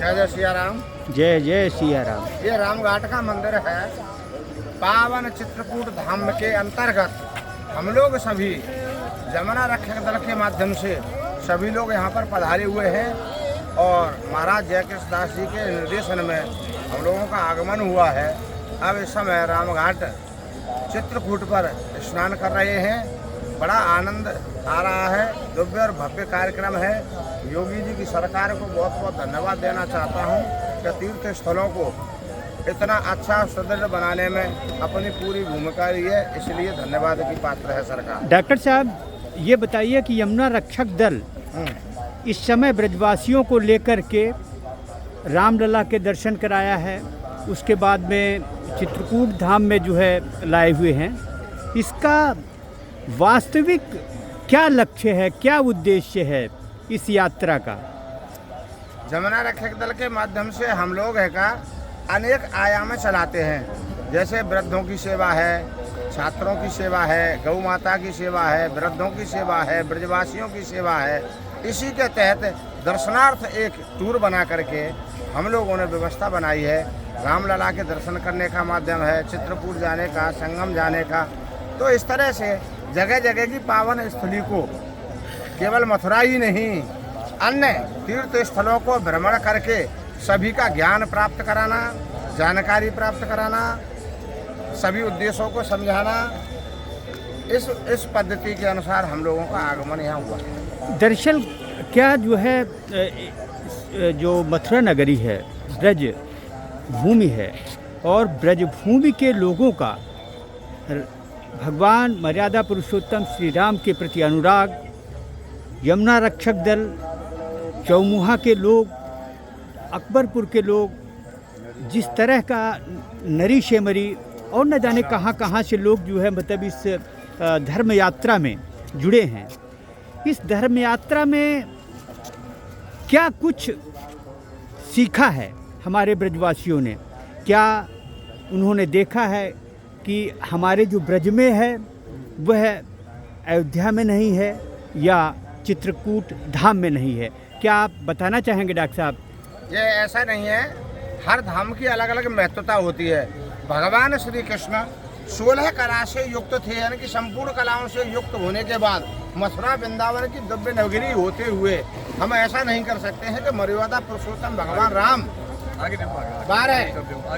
जय जय सिया राम। जय जय सिया राम। ये रामघाट का मंदिर है। पावन चित्रकूट धाम के अंतर्गत हम लोग सभी जमुना रक्षक दल के माध्यम से सभी लोग यहाँ पर पधारे हुए हैं और महाराज जयकृष्ण दास जी के निर्देशन में हम लोगों का आगमन हुआ है। अब इस समय रामघाट चित्रकूट पर स्नान कर रहे हैं। बड़ा आनंद आ रहा है। दिव्य और भव्य कार्यक्रम है। योगी जी की सरकार को बहुत बहुत धन्यवाद देना चाहता हूँ कि तीर्थ स्थलों को इतना अच्छा सुदृढ़ बनाने में अपनी पूरी भूमिका ली है, इसलिए धन्यवाद की पात्र है सरकार। डॉक्टर साहब, ये बताइए कि यमुना रक्षक दल इस समय ब्रजवासियों को लेकर के रामलला के दर्शन कराया है, उसके बाद में चित्रकूट धाम में जो है लाए हुए हैं। इसका वास्तविक क्या लक्ष्य है, क्या उद्देश्य है इस यात्रा का? जमुना रक्षक दल के माध्यम से हम लोग है का अनेक आयाम चलाते हैं। जैसे वृद्धों की सेवा है, छात्रों की सेवा है, गौ माता की सेवा है, वृद्धों की सेवा है, ब्रजवासियों की सेवा है। इसी के तहत दर्शनार्थ एक टूर बना करके हम लोगों ने व्यवस्था बनाई है। रामलला के दर्शन करने का माध्यम है, चित्रकूट जाने का, संगम जाने का। तो इस तरह से जगह जगह की पावन स्थली को केवल मथुरा ही नहीं, अन्य तीर्थ स्थलों को भ्रमण करके सभी का ज्ञान प्राप्त कराना, जानकारी प्राप्त कराना, सभी उद्देश्यों को समझाना, इस पद्धति के अनुसार हम लोगों का आगमन यहाँ हुआ है। दरअसल क्या जो है जो मथुरा नगरी है, ब्रज भूमि है और ब्रज भूमि के लोगों का भगवान मर्यादा पुरुषोत्तम श्री राम के प्रति अनुराग, यमुना रक्षक दल, चौमुहा के लोग, अकबरपुर के लोग, जिस तरह का नरी शेमरी और न जाने कहाँ कहाँ से लोग जो है मतलब इस धर्म यात्रा में जुड़े हैं। इस धर्म यात्रा में क्या कुछ सीखा है हमारे ब्रजवासियों ने? क्या उन्होंने देखा है कि हमारे जो ब्रज में है वह अयोध्या में नहीं है या चित्रकूट धाम में नहीं है? क्या आप बताना चाहेंगे डॉक्टर साहब? ये ऐसा नहीं है, हर धाम की अलग अलग महत्वता होती है। भगवान श्री कृष्ण 16 कला से युक्त थे, यानी कि संपूर्ण कलाओं से युक्त होने के बाद मथुरा वृंदावन की दिव्य नगरी होते हुए हम ऐसा नहीं कर सकते हैं कि मर्यादा पुरुषोत्तम भगवान राम 12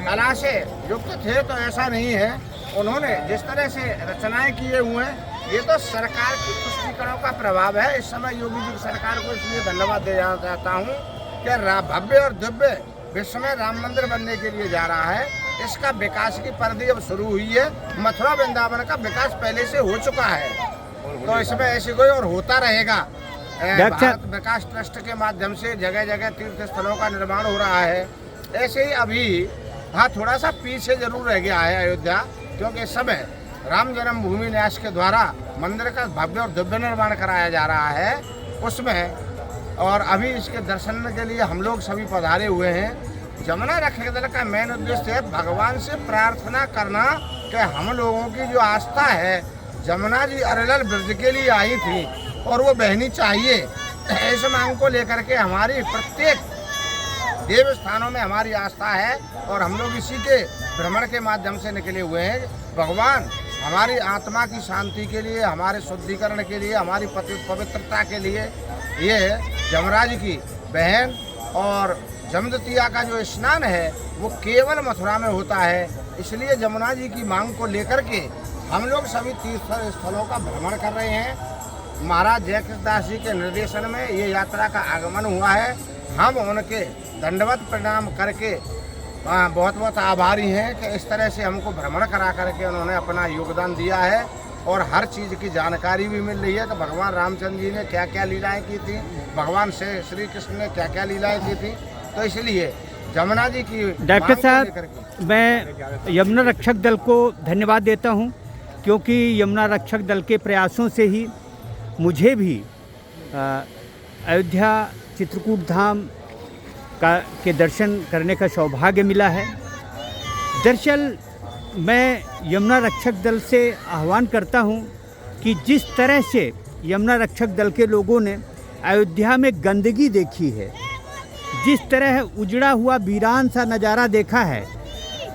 कला से युक्त थे, तो ऐसा नहीं है। उन्होंने जिस तरह से रचनाएं किए हुए हैं, ये तो सरकार की पुष्टिकरणों का प्रभाव है। इस समय योगी जी की सरकार को इसलिए धन्यवाद देना चाहता हूँ कि भव्य और दिव्य विश्व में राम मंदिर बनने के लिए जा रहा है। इसका विकास की परिधि अब शुरू हुई है। मथुरा वृंदावन का विकास पहले से हो चुका है, तो इसमें ऐसे कोई और होता रहेगा। भारत विकास ट्रस्ट के माध्यम से जगह जगह तीर्थ स्थलों का निर्माण हो रहा है। ऐसे ही अभी हाँ थोड़ा सा पीछे जरूर रह गया है अयोध्या, क्योंकि इस समय राम जन्मभूमि न्यास के द्वारा मंदिर का भव्य और दिव्य निर्माण कराया जा रहा है उसमें, और अभी इसके दर्शन के लिए हम लोग सभी पधारे हुए हैं। जमुना रक्षक दल का मेन उद्देश्य है भगवान से प्रार्थना करना कि हम लोगों की जो आस्था है, जमुना जी अरलल ब्रज के लिए आई थी और वो बहनी चाहिए। इस मांग को लेकर के हमारी प्रत्येक देव स्थानों में हमारी आस्था है और हम लोग इसी के भ्रमण के माध्यम से निकले हुए हैं। भगवान हमारी आत्मा की शांति के लिए, हमारे शुद्धिकरण के लिए, हमारी पवित्रता के लिए ये जमराज की बहन और जमदतिया का जो स्नान है वो केवल मथुरा में होता है। इसलिए जमुना जी की मांग को लेकर के हम लोग सभी तीर्थ स्थलों का भ्रमण कर रहे हैं। महाराज जयकृष्ण दास जी के निर्देशन में ये यात्रा का आगमन हुआ है। हम उनके दंडवत प्रणाम करके बहुत बहुत आभारी हैं कि इस तरह से हमको भ्रमण करा करके उन्होंने अपना योगदान दिया है और हर चीज़ की जानकारी भी मिल रही है कि भगवान रामचंद्र जी ने क्या क्या लीलाएं की थी, भगवान से श्री कृष्ण ने क्या क्या लीलाएं की थी। तो इसलिए जमुना जी की डॉक्टर साहब, मैं यमुना रक्षक दल को धन्यवाद देता हूं, क्योंकि यमुना रक्षक दल के प्रयासों से ही मुझे भी अयोध्या चित्रकूट धाम के दर्शन करने का सौभाग्य मिला है। दरअसल मैं यमुना रक्षक दल से आह्वान करता हूं कि जिस तरह से यमुना रक्षक दल के लोगों ने अयोध्या में गंदगी देखी है, जिस तरह उजड़ा हुआ वीरान सा नज़ारा देखा है,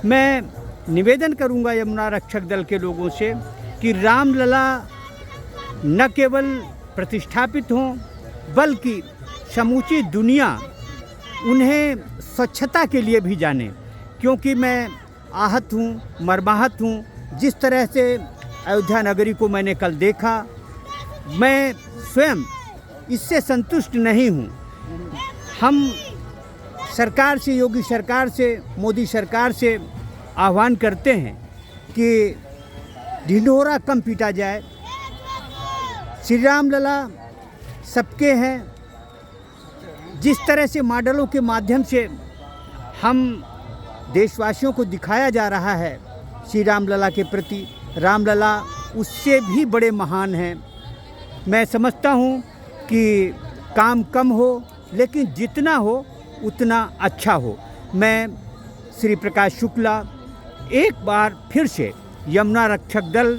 मैं निवेदन करूंगा यमुना रक्षक दल के लोगों से कि रामलला न केवल प्रतिष्ठापित हों बल्कि समूची दुनिया उन्हें स्वच्छता के लिए भी जाने, क्योंकि मैं आहत हूँ, मर्माहत हूँ। जिस तरह से अयोध्या नगरी को मैंने कल देखा, मैं स्वयं इससे संतुष्ट नहीं हूँ। हम सरकार से, योगी सरकार से, मोदी सरकार से आह्वान करते हैं कि ढिंढोरा कम पीटा जाए। श्री राम लला सबके हैं। जिस तरह से मॉडलों के माध्यम से हम देशवासियों को दिखाया जा रहा है श्री राम लला के प्रति, रामलला उससे भी बड़े महान हैं। मैं समझता हूँ कि काम कम हो लेकिन जितना हो उतना अच्छा हो। मैं श्री प्रकाश शुक्ला एक बार फिर से यमुना रक्षक दल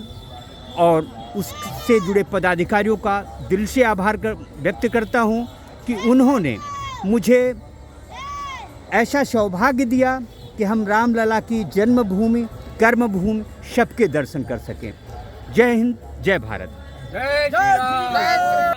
और उससे जुड़े पदाधिकारियों का दिल से आभार व्यक्त करता हूँ कि उन्होंने मुझे ऐसा सौभाग्य दिया कि हम रामलला की जन्मभूमि, कर्मभूमि सबके दर्शन कर सकें। जय हिंद, जय भारत। जय श्री राम।